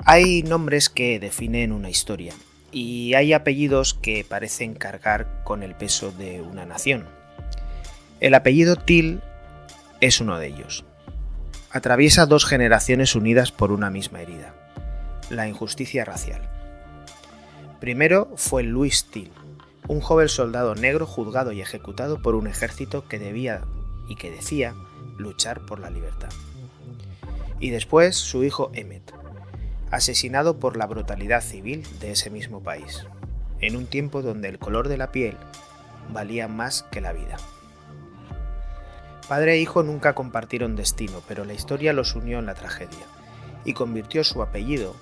Hay nombres que definen una historia y hay apellidos que parecen cargar con el peso de una nación. El apellido Till es uno de ellos. Atraviesa dos generaciones unidas por una misma herida, la injusticia racial. Primero fue Louis Till, un joven soldado negro juzgado y ejecutado por un ejército que debía y que decía luchar por la libertad. Y después su hijo Emmett, asesinado por la brutalidad civil de ese mismo país, en un tiempo donde el color de la piel valía más que la vida. Padre e hijo nunca compartieron destino, pero la historia los unió en la tragedia y convirtió su apellido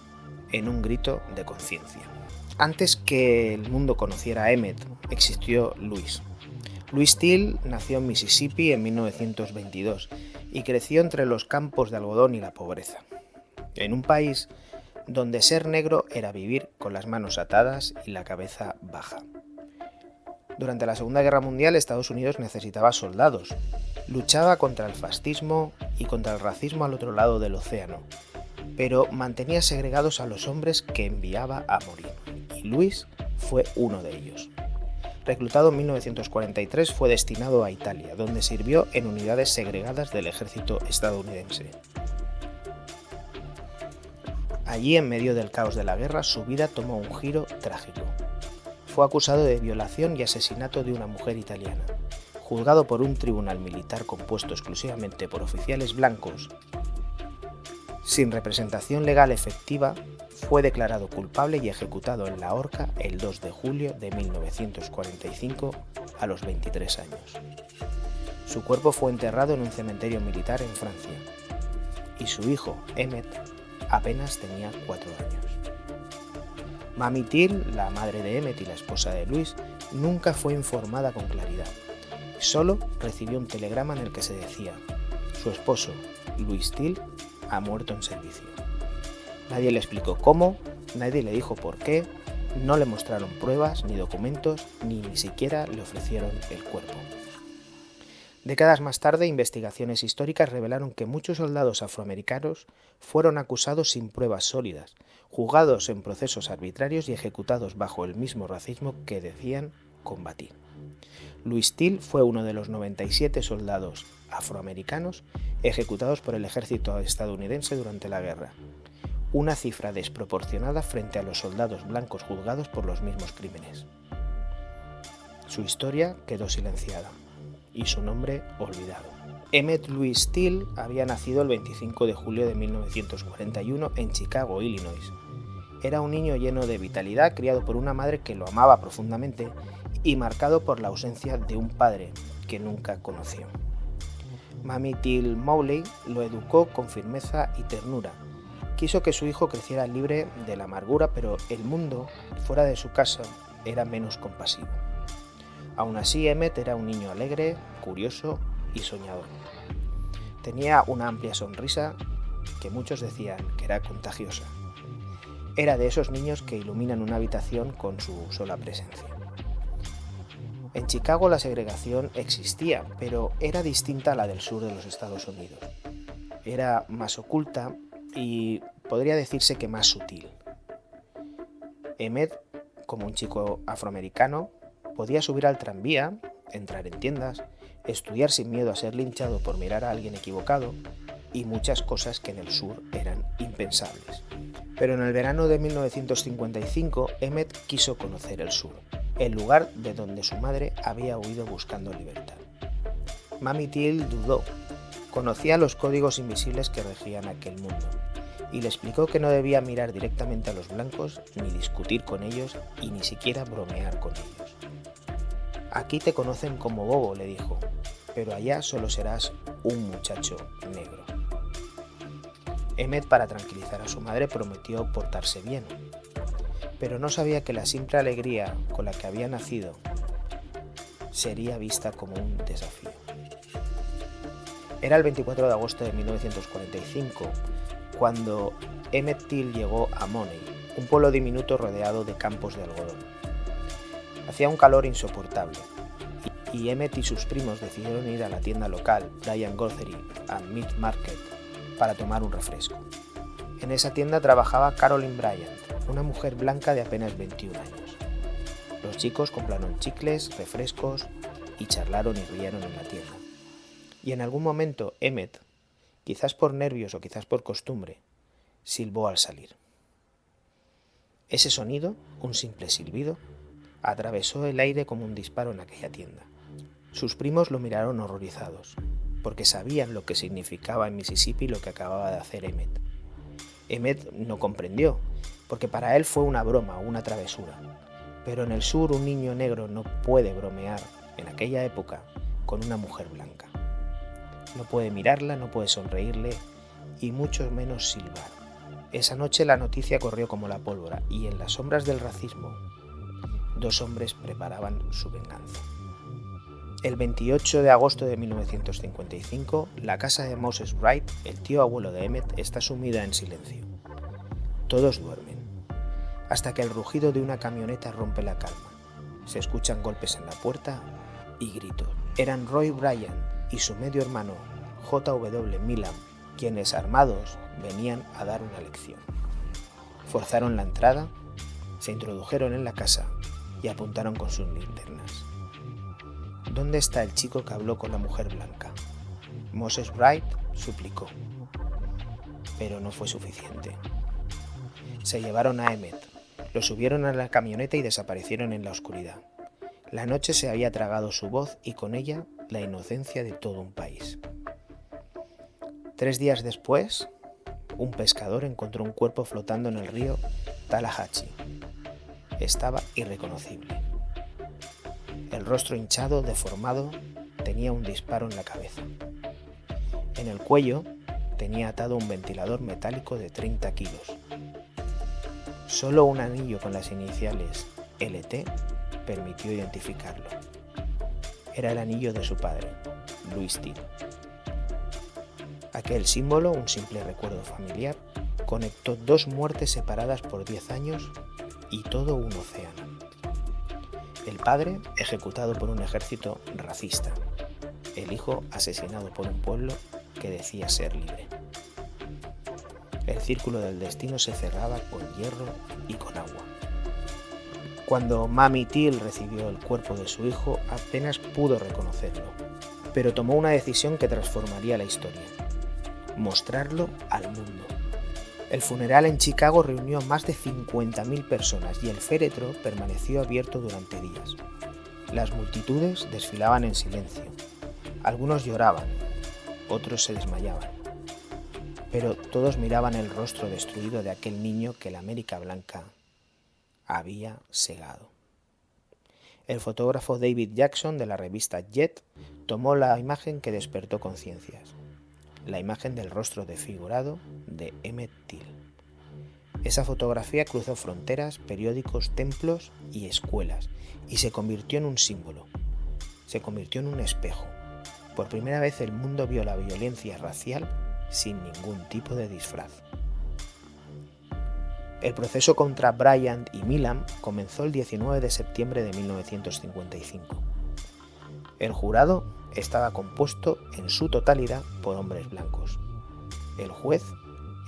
en un grito de conciencia. Antes que el mundo conociera a Emmett, existió Louis. Louis Till nació en Mississippi en 1922 y creció entre los campos de algodón y la pobreza, en un país donde ser negro era vivir con las manos atadas y la cabeza baja. Durante la Segunda Guerra Mundial, Estados Unidos necesitaba soldados. Luchaba contra el fascismo y contra el racismo al otro lado del océano, pero mantenía segregados a los hombres que enviaba a morir, y Louis fue uno de ellos. Reclutado en 1943, fue destinado a Italia, donde sirvió en unidades segregadas del ejército estadounidense. Allí, en medio del caos de la guerra, su vida tomó un giro trágico. Fue acusado de violación y asesinato de una mujer italiana. Juzgado por un tribunal militar compuesto exclusivamente por oficiales blancos, sin representación legal efectiva, fue declarado culpable y ejecutado en la horca el 2 de julio de 1945 a los 23 años. Su cuerpo fue enterrado en un cementerio militar en Francia, y su hijo, Emmett, apenas tenía 4 años. Mamie Till, la madre de Emmett y la esposa de Louis, nunca fue informada con claridad. Solo recibió un telegrama en el que se decía: su esposo, Louis Till, ha muerto en servicio. Nadie le explicó cómo, nadie le dijo por qué, no le mostraron pruebas ni documentos, ni siquiera le ofrecieron el cuerpo. Décadas más tarde, investigaciones históricas revelaron que muchos soldados afroamericanos fueron acusados sin pruebas sólidas, juzgados en procesos arbitrarios y ejecutados bajo el mismo racismo que decían combatir. Louis Till fue uno de los 97 soldados afroamericanos ejecutados por el ejército estadounidense durante la guerra, una cifra desproporcionada frente a los soldados blancos juzgados por los mismos crímenes. Su historia quedó silenciada y su nombre olvidado. Emmett Louis Till había nacido el 25 de julio de 1941 en Chicago, Illinois. Era un niño lleno de vitalidad, criado por una madre que lo amaba profundamente y marcado por la ausencia de un padre que nunca conoció. Mamie Till Mowley lo educó con firmeza y ternura. Quiso que su hijo creciera libre de la amargura, pero el mundo fuera de su casa era menos compasivo. Aún así, Emmett era un niño alegre, curioso y soñador. Tenía una amplia sonrisa que muchos decían que era contagiosa. Era de esos niños que iluminan una habitación con su sola presencia. En Chicago la segregación existía, pero era distinta a la del sur de los Estados Unidos. Era más oculta y podría decirse que más sutil. Emmett, como un chico afroamericano, podía subir al tranvía, entrar en tiendas, estudiar sin miedo a ser linchado por mirar a alguien equivocado y muchas cosas que en el sur eran impensables. Pero en el verano de 1955, Emmett quiso conocer el sur, el lugar de donde su madre había huido buscando libertad. Mamie Till dudó, conocía los códigos invisibles que regían aquel mundo, y le explicó que no debía mirar directamente a los blancos, ni discutir con ellos, y ni siquiera bromear con ellos. Aquí te conocen como bobo, le dijo, pero allá solo serás un muchacho negro. Emmett, para tranquilizar a su madre, prometió portarse bien, pero no sabía que la simple alegría con la que había nacido sería vista como un desafío. Era el 24 de agosto de 1945 cuando Emmett Till llegó a Money, un pueblo diminuto rodeado de campos de algodón. Hacía un calor insoportable y Emmett y sus primos decidieron ir a la tienda local Bryant Grocery and Meat Market para tomar un refresco. En esa tienda trabajaba Carolyn Bryant, una mujer blanca de apenas 21 años. Los chicos compraron chicles, refrescos y charlaron y rieron en la tienda. Y en algún momento Emmett, quizás por nervios o quizás por costumbre, silbó al salir. Ese sonido, un simple silbido, atravesó el aire como un disparo en aquella tienda. Sus primos lo miraron horrorizados, porque sabían lo que significaba en Mississippi lo que acababa de hacer Emmett. Emmett no comprendió, porque para él fue una broma o una travesura. Pero en el sur un niño negro no puede bromear, en aquella época, con una mujer blanca. No puede mirarla, no puede sonreírle y mucho menos silbar. Esa noche la noticia corrió como la pólvora y en las sombras del racismo, dos hombres preparaban su venganza. El 28 de agosto de 1955, la casa de Moses Wright, el tío abuelo de Emmett, está sumida en silencio. Todos duermen, hasta que el rugido de una camioneta rompe la calma. Se escuchan golpes en la puerta y gritos. Eran Roy Bryant y su medio hermano, J.W. Milam, quienes armados venían a dar una lección. Forzaron la entrada, se introdujeron en la casa y apuntaron con sus linternas. ¿Dónde está el chico que habló con la mujer blanca? Moses Wright suplicó, pero no fue suficiente. Se llevaron a Emmett, lo subieron a la camioneta y desaparecieron en la oscuridad. La noche se había tragado su voz y con ella la inocencia de todo un país. 3 días después, un pescador encontró un cuerpo flotando en el río Tallahatchie. Estaba irreconocible. El rostro hinchado, deformado, tenía un disparo en la cabeza. En el cuello tenía atado un ventilador metálico de 30 kilos. Solo un anillo con las iniciales LT permitió identificarlo. Era el anillo de su padre, Louis Till. Aquel símbolo, un simple recuerdo familiar, conectó 2 muertes separadas por 10 años y todo un océano. El padre ejecutado por un ejército racista, el hijo asesinado por un pueblo que decía ser libre. El círculo del destino se cerraba con hierro y con agua. Cuando Mamie Till recibió el cuerpo de su hijo, apenas pudo reconocerlo, pero tomó una decisión que transformaría la historia: mostrarlo al mundo. El funeral en Chicago reunió a más de 50.000 personas y el féretro permaneció abierto durante días. Las multitudes desfilaban en silencio. Algunos lloraban, otros se desmayaban. Pero todos miraban el rostro destruido de aquel niño que la América blanca había segado. El fotógrafo David Jackson de la revista Jet tomó la imagen que despertó conciencias. La imagen del rostro desfigurado de Emmett Till. Esa fotografía cruzó fronteras, periódicos, templos y escuelas y se convirtió en un símbolo. Se convirtió en un espejo. Por primera vez el mundo vio la violencia racial sin ningún tipo de disfraz. El proceso contra Bryant y Milam comenzó el 19 de septiembre de 1955. El jurado estaba compuesto en su totalidad por hombres blancos. El juez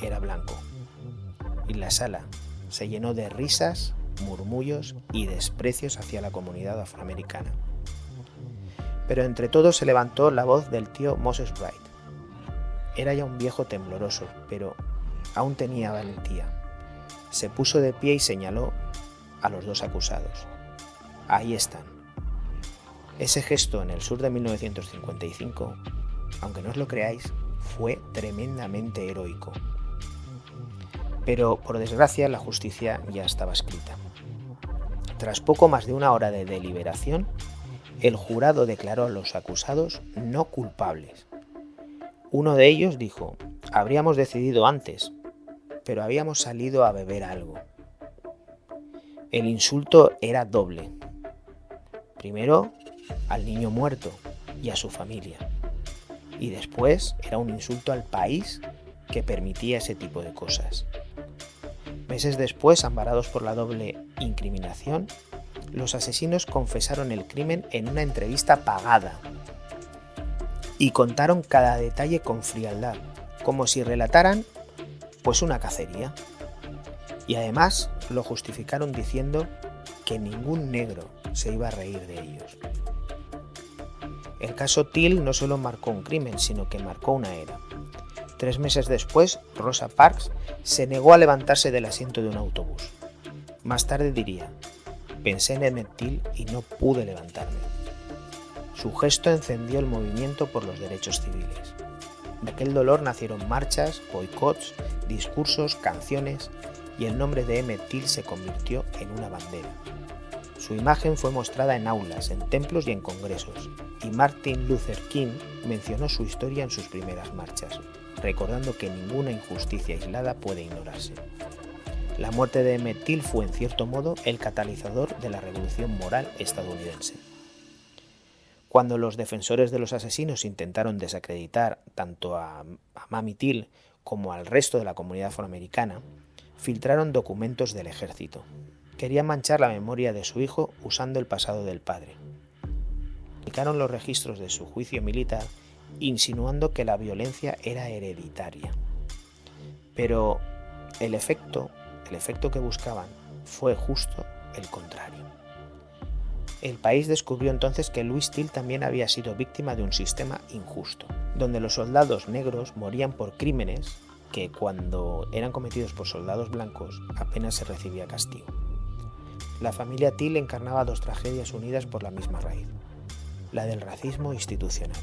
era blanco. Y la sala se llenó de risas, murmullos y desprecios hacia la comunidad afroamericana. Pero entre todos se levantó la voz del tío Moses Wright. Era ya un viejo tembloroso, pero aún tenía valentía. Se puso de pie y señaló a los 2 acusados. Ahí están. Ese gesto en el sur de 1955, aunque no os lo creáis, fue tremendamente heroico. Pero, por desgracia, la justicia ya estaba escrita. Tras poco más de 1 hora de deliberación, el jurado declaró a los acusados no culpables. Uno de ellos dijo: habríamos decidido antes, pero habíamos salido a beber algo. El insulto era doble. Primero, al niño muerto y a su familia. Y después era un insulto al país que permitía ese tipo de cosas. Meses después, amparados por la doble incriminación, los asesinos confesaron el crimen en una entrevista pagada y contaron cada detalle con frialdad, como si relataran Pues una cacería. Y además lo justificaron diciendo que ningún negro se iba a reír de ellos. El caso Till no solo marcó un crimen, sino que marcó una era. 3 meses después, Rosa Parks se negó a levantarse del asiento de un autobús. Más tarde diría: pensé en Emmett Till y no pude levantarme. Su gesto encendió el movimiento por los derechos civiles. De aquel dolor nacieron marchas, boicots, discursos, canciones, y el nombre de Emmett Till se convirtió en una bandera. Su imagen fue mostrada en aulas, en templos y en congresos, y Martin Luther King mencionó su historia en sus primeras marchas, recordando que ninguna injusticia aislada puede ignorarse. La muerte de Emmett Till fue, en cierto modo, el catalizador de la revolución moral estadounidense. Cuando los defensores de los asesinos intentaron desacreditar tanto a Mamie Till como al resto de la comunidad afroamericana, filtraron documentos del ejército. Querían manchar la memoria de su hijo usando el pasado del padre. Publicaron los registros de su juicio militar, insinuando que la violencia era hereditaria. Pero el efecto que buscaban fue justo el contrario. El país descubrió entonces que Louis Till también había sido víctima de un sistema injusto, donde los soldados negros morían por crímenes que, cuando eran cometidos por soldados blancos, apenas se recibía castigo. La familia Till encarnaba 2 tragedias unidas por la misma raíz: la del racismo institucional.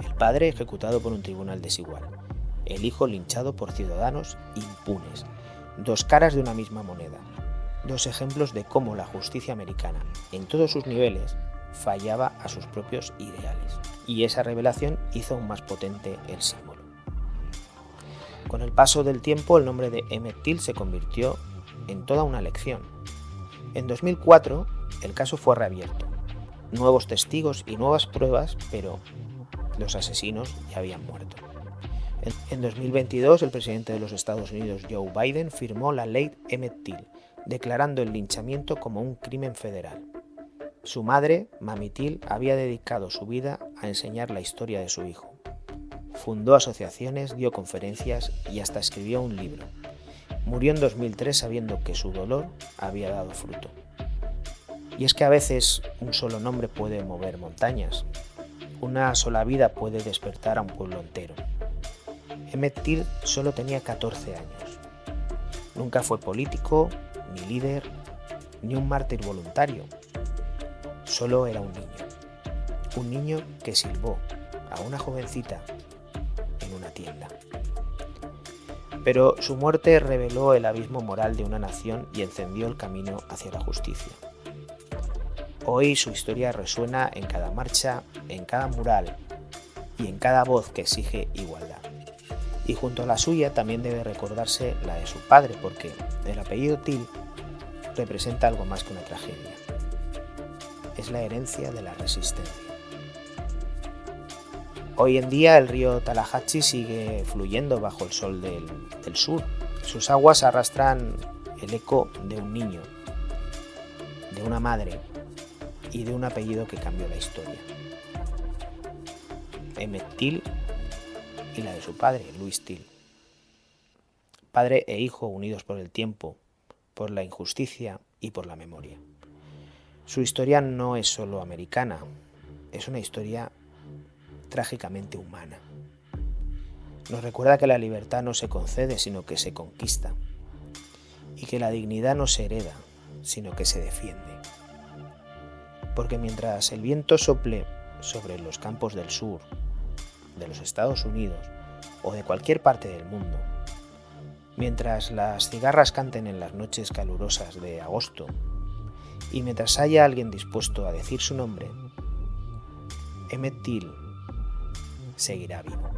El padre ejecutado por un tribunal desigual, el hijo linchado por ciudadanos impunes. 2 caras de una misma moneda. 2 ejemplos de cómo la justicia americana, en todos sus niveles, fallaba a sus propios ideales. Y esa revelación hizo aún más potente el símbolo. Con el paso del tiempo, el nombre de Emmett Till se convirtió en toda una lección. En 2004, el caso fue reabierto. Nuevos testigos y nuevas pruebas, pero los asesinos ya habían muerto. En 2022, el presidente de los Estados Unidos, Joe Biden, firmó la ley Emmett Till, declarando el linchamiento como un crimen federal. Su madre, Mamie Till, había dedicado su vida a enseñar la historia de su hijo. Fundó asociaciones, dio conferencias y hasta escribió un libro. Murió en 2003 sabiendo que su dolor había dado fruto. Y es que a veces un solo nombre puede mover montañas. Una sola vida puede despertar a un pueblo entero. Emmett Till solo tenía 14 años. Nunca fue político, ni líder, ni un mártir voluntario. Solo era un niño. Un niño que silbó a una jovencita en una tienda. Pero su muerte reveló el abismo moral de una nación y encendió el camino hacia la justicia. Hoy su historia resuena en cada marcha, en cada mural y en cada voz que exige igualdad. Y junto a la suya también debe recordarse la de su padre, porque el apellido Till representa algo más que una tragedia. Es la herencia de la resistencia. Hoy en día el río Tallahatchie sigue fluyendo bajo el sol del sur. Sus aguas arrastran el eco de un niño, de una madre y de un apellido que cambió la historia. Emmett Till y la de su padre, Louis Till. Padre e hijo unidos por el tiempo, por la injusticia y por la memoria. Su historia no es solo americana, es una historia trágicamente humana. Nos recuerda que la libertad no se concede, sino que se conquista, y que la dignidad no se hereda, sino que se defiende. Porque mientras el viento sople sobre los campos del sur, de los Estados Unidos o de cualquier parte del mundo, mientras las cigarras canten en las noches calurosas de agosto y mientras haya alguien dispuesto a decir su nombre, Emmett Till seguirá vivo.